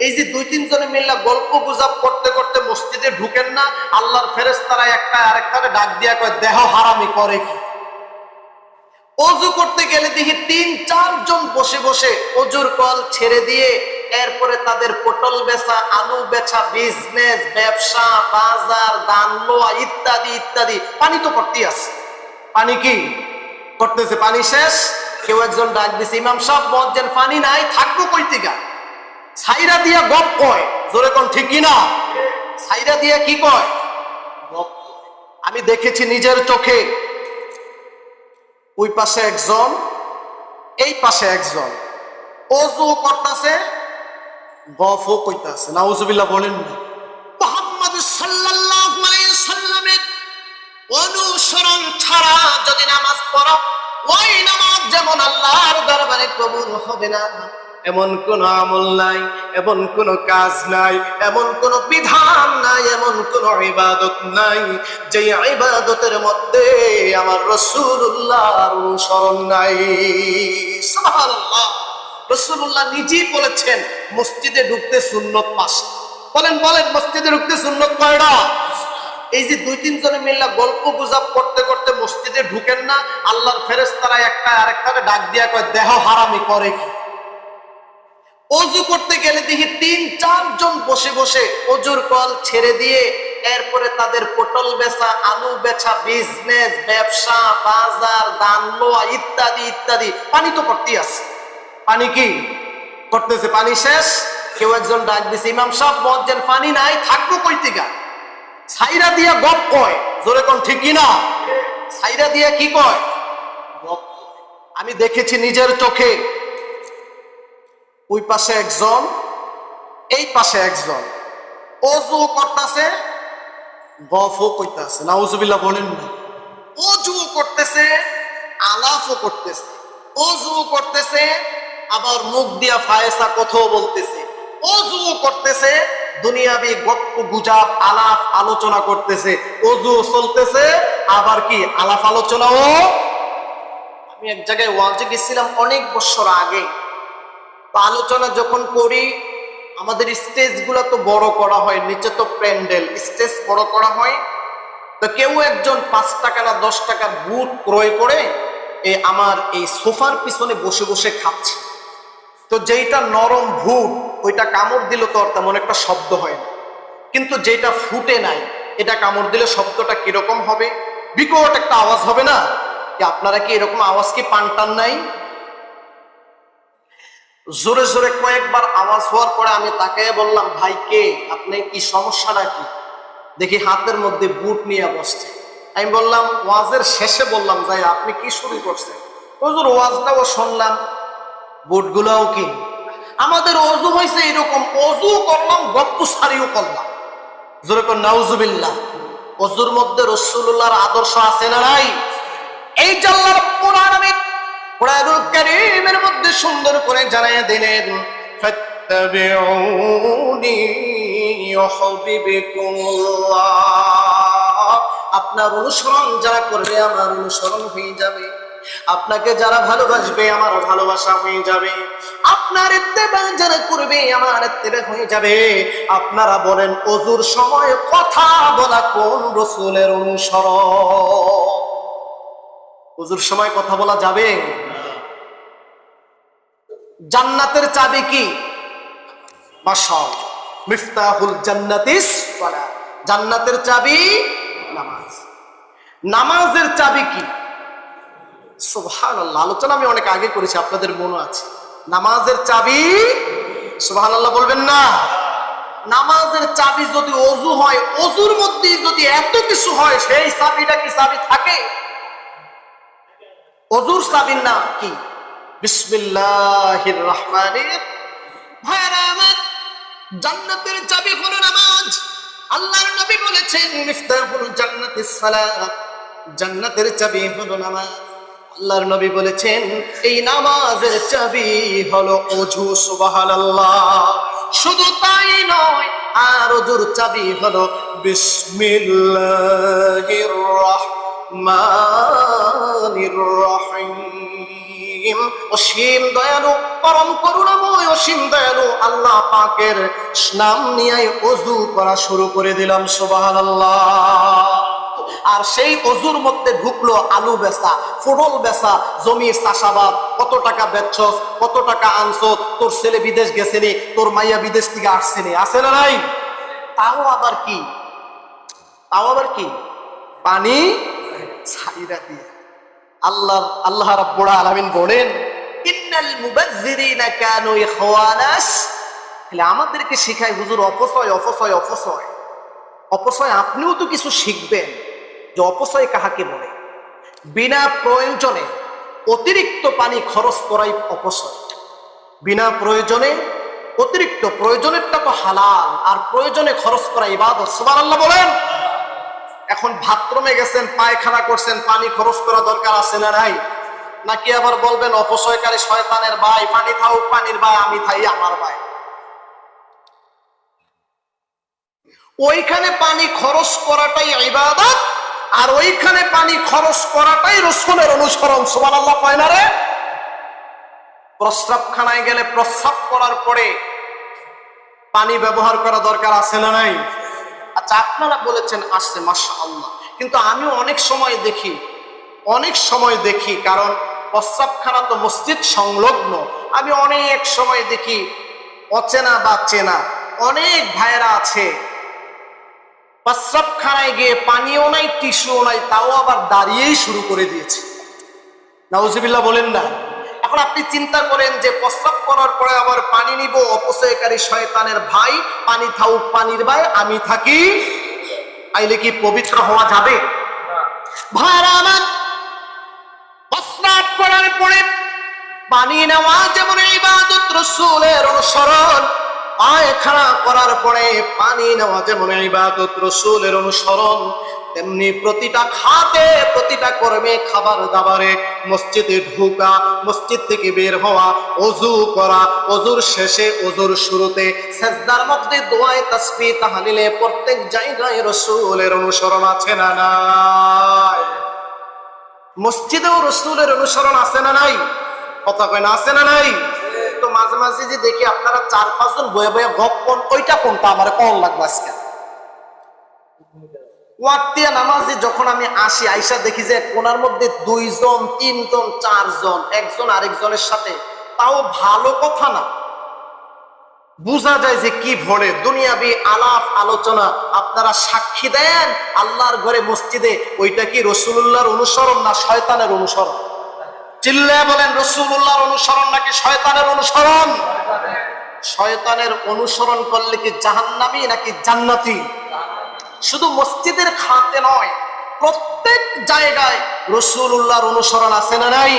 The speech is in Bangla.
এই যে দুই তিন জনে মিল্লা গল্প গুজব করতে করতে মসজিদে ঢুকেন না, আল্লাহর ফেরেশতারা একটা আরেকটারে ডাক দিয়া কয় দেহ হারামি করে কি। অজু করতে গেলে দেখি তিন চারজন বসে বসে অজুর কল ছেড়ে দিয়ে এরপরে তাদের পটল বেচা, আলু বেচা, বিজনেস, ব্যবসা, বাজার, দান লোয়া ইত্যাদি ইত্যাদি। পানি তো করতেই আছে, পানি কি করতেছে, পানি শেষ। কেউ একজন ডাক দিছে, ইমাম সাহেব বলছেন পানি নাই, থাকবো কই থেকে? ছাইরা দিয়া গপ কয়, জোরে কোন ঠিক কিনা? ছাইরা দিয়া কি কয়? গপ। আমি দেখেছি নিজের চোখে, ওই পাশে একজন, এই পাশে একজন অজু করতেছে, গফও কইতাছে। নাউজুবিল্লাহ বলেন না। মুহাম্মদ সাল্লাল্লাহু আলাইহি সাল্লামের অনুসরণ ছাড়া যদি নামাজ পড়ো, ওই নামাজ যেমন আল্লাহর দরবারে কবুল হবে না। এমন কোন আমল নাই, এমন কোন কাজ নাই, এমন কোন বিধান নাই, এমন কোন ইবাদত নাই যে ইবাদতের মধ্যে আমার রাসূলুল্লাহর অনুসরণ নাই। সুবহানাল্লাহ। রাসূলুল্লাহ নিজেই বলেছেন মসজিদে ঢুকতে সুন্নত 5টা। বলেন বলেন, মসজিদে ঢুকতে সুন্নত কয়টা? এই যে দুই তিন জনে মিল্লা গল্প গুজব করতে করতে মসজিদে ঢুকেন না, আল্লাহর ফেরেশতারা একটা আরেকটারে ডাক দিয়া কয় দেহ হারামি করে কি। অজু করতে গেলে দেখি তিন চারজন বসে বসে অজুর কল ছেড়ে দিয়ে এরপরে তাদের পটল বেচা, আলু বেচা, বিজনেস, ব্যবসা, বাজার, দান লোয়া ইত্যাদি ইত্যাদি। পানি তো করতেই আছে, পানি কি করতেছে, পানি শেষ। কেউ একজন ডাক দিছে, ইমাম সাহেব বলছেন পানি নাই, থাকবো কই থেকে? ছাইরা দিয়া গপ কয়, জোরে কোন ঠিক কিনা? ছাইরা দিয়া কি কয়? গপ। আমি দেখেছি নিজের চোখে, ওই পাশে একজন, এই পাশে একজন অজু করতেছে, গফও কইতাছে। নাউজুবিল্লাহ বলেন না। অজু করতেছে, আলাফও করতেছে, অজু করতেছে, আবার মুখ দিয়া ফায়সা কথাও বলতেছে, অজু করতেছে, দুনিয়াবি গপ্প গুজব আলাপ আলোচনা করতেছে, অজু চলতেছে, আবার কি আলাপ আলোচনাও। আমি এক জায়গায় ওয়াজে গেছিলাম অনেক বছর আগে। আলোচনা যখন করি, আমাদের স্টেজ গুলা তো বড় করা হয়, নিচে তো প্যান্ডেল, স্টেজ বড় করা হয়। তো কেউ একজন 5 টাকা না 10 টাকার বুট ক্রয় করে আমার এই সোফার পিছনে বসে বসে খাচ্ছে। তো যেইটা নরম ভুট, ওইটা কামড় দিল তো আর তেমন একটা শব্দ হয় না, কিন্তু যেটা ফুটে নাই, এটা কামড় দিলে শব্দটা কিরকম হবে? বিকট একটা আওয়াজ হবে না? আপনারা কি এরকম আওয়াজ কি পান নাই? জোরে জোরে কয়েকবার আওয়াজ হওয়ার পরে আমি তাকে বললাম, ভাই কে আপনি, কি সমস্যাটা কি? দেখি হাতের মধ্যে বুট নিয়ে বসছে। আমি বললাম, ওয়াজের শেষে বললাম, ভাই আপনি কি শুরু করছেন? হুজুর ওয়াজটাও শুনলাম, বুটগুলাও কি। আমাদের অজু হয়েছে এরকম, অজু করলাম, গপ্প সারিও করলাম। জোরে কর নাউজুবিল্লাহ। অজুর মধ্যে রাসূলুল্লাহর আদর্শ আছে না নাই? এই যে আল্লাহ রাব্বুল আলামিন কোরআনুল কারীমের মধ্যে সুন্দর করে জানাইয়া দিলেন, ফাত্তাবিউনি ইউহিব্বুকুমুল্লাহ। আপনার অনুসরণ যারা করবে আমার অনুসরণ হয়ে যাবে, আপনাকে যারা ভালোবাসবে আমার ভালোবাসা হয়ে যাবে, আপনার ইত্তেবা যারা করবে আমার ইত্তেবা হয়ে যাবে। আপনারা বলেন, ওযুর সময় কথা বলা কোন রাসূলের অনুসরণ? ওযুর সময় কথা বলা যাবে? জান্নাতের চাবি কি? মাশাআল্লাহ, মিফতাহুল জান্নাতিস সালাত। জান্নাতের চাবি নামাজ। নামাজের চাবি কি? সুবহানাল্লাহ। আলোচনা আমি অনেক আগে করেছি, আপনাদের মনে আছে। নামাজের চাবি, সুবহানাল্লাহ বলবেন না? নামাজের চাবি যদি ওযু হয়, ওযুর মধ্যে যদি এত কিছু হয়, সেই চাবিটা কি চাবি থাকে? ওযুর চাবির নাম কি? বিসমিল্লাহির রহমানির ভাইরামান। জান্নাতের চাবি হলো নামাজ। আল্লাহর নবী বলেছেন, মিফতাহুল জান্নাতিস সালাত। জান্নাতের চাবি হলো নামাজ। আল্লাহর নবী বলেছেন, এই নামাজের চাবি হলো ওযু। সুবহানাল্লাহ। শুধু তাই নয়, আর ওযুর চাবি হলো বিসমিল্লাহির রহমানির রহিম। রহিম, অসীম দয়ালু, পরম করুণাময়, অসীম দয়ালু আল্লাহ পাকের নাম নিয়ে ওযু করা শুরু করে দিলাম। সুবহানাল্লাহ। আর সেই অজুর মধ্যে ঢুকলো আলু বেচা, পটল বেচা, জমির চাষাবাদ, কত টাকা বেচছস, কত টাকা আনছস, তোর ছেলে বিদেশ গেছেনি, তোর মাইয়া বিদেশ থেকে আসছেনি, আছে না নাই? তাও আবার কি পানি ছাইরা দিয়ে আল্লাহ রাব্বুল আলামিন বলেন, ইন্নাল মুবাযযিরিনা কানু ইখওয়ানাস। তাহলে আমাদেরকে শেখায় হুজুর অপচয় অপচয় অপচয় অপচয়। আপনিও তো কিছু শিখবেন যে অপচয় কাহাকে বলে। বিনা প্রয়োজনে অতিরিক্ত পানি খরচ করাই অপচয়। বিনা প্রয়োজনে অতিরিক্ত, প্রয়োজনেরটা তো হালাল, আর প্রয়োজনে খরচ করা ইবাদত। সুবহানাল্লাহ বলেন। এখন বাথরুমে গেছেন, পায়খানা করছেন, পানি খরচ করা দরকার আছে না নাই? নাকি আবার বলবেন অপচয়কারী শয়তানের ভাই, পানি থাও পানির ভাই, আমি থাই আমার ভাই। ওইখানে পানি খরচ করাটাই ইবাদত, আর ওইখানে পানি খরচ করাটাই রাসূলের অনুসরণ। সুবহানাল্লাহ কয় না রে? প্রস্রাবখানায় গেলে প্রস্রাব করার পরে পানি ব্যবহার করা দরকার আছে না নাই? আচ্ছা, আপনারা বলেছেন আসছে, মাশাআল্লাহ, কিন্তু আমিও অনেক সময় দেখি, কারণ প্রস্রাবখানা তো মসজিদ সংলগ্ন, আমি অনেক সময় দেখি অচেনা বা চেনা অনেক ভাইয়েরা আছে, প্রস্রাবখানায় গিয়ে পানিও নাই, টিস্যুও নাই, তাও আবার দাঁড়িয়েই শুরু করে দিয়েছে। নাউজুবিল্লাহ বলেন না। এখন আপনি চিন্তা করেন যে প্রস্রাব করার পরে আবার পানি নিব, অপচয়কারী শয়তানের ভাই, পানি থাউক পানির ভাই, আমি থাকি, আইলে কি পবিত্র হওয়া যাবে? ভাইরা আমার, প্রস্রাব করার পরে পানি নেওয়া যেমন ইবাদত, রাসূলের অনুসরণ। পায়খানা করার পরে পানি নেওয়া যেমন ইবাদত, রাসূলের অনুসরণ, তেমনি প্রতিটা খাতে, প্রতিটা কর্মে, খাবার দাবারে, মসজিদে ঢোকা, মসজিদ থেকে বের হওয়া, ওযু করা, ওযুর শেষে, ওযুর শুরুতে, সিজদার মধ্যে দোয়ায়ে তাসবিহ তাহলিলে প্রত্যেক জায়গায় রাসূলের অনুসরণ আছে না নাই? মসজিদেও রাসূলের অনুসরণ আছে না নাই? কথা কয় না, আছে না নাই? তো মাঝে মাঝে যে দেখি আপনারা 4-5 জন বয়ে বয়ে গপ কোন, ওইটা কোনটা আমার কোন লাগবে আজকে। ওয়াক্তিয়া নামাজে যখন আমি আসি, আইসা দেখি যে কোনার মধ্যে 2 জন 3 জন 4 জন, একজন আরেকজনের সাথে, তাও ভালো কথা না, বুঝা যায় যে কি ভরে দুনিয়াবি আলাপ আলোচনা। আপনারা সাক্ষী দেন আল্লাহর ঘরে মসজিদে, ওইটা কি রাসূলুল্লাহর অনুসরণ না শয়তানের অনুসরণ? চিল্লায়া বলেন, রাসূলুল্লাহর অনুসরণ নাকি শয়তানের অনুসরণ? শয়তানের অনুসরণ করলে কি জাহান্নামী নাকি জান্নাতি? শুধু মসজিদের খাতে নয়, প্রত্যেক জায়গায় রাসূলুল্লাহর অনুসরণ আছে না নাই?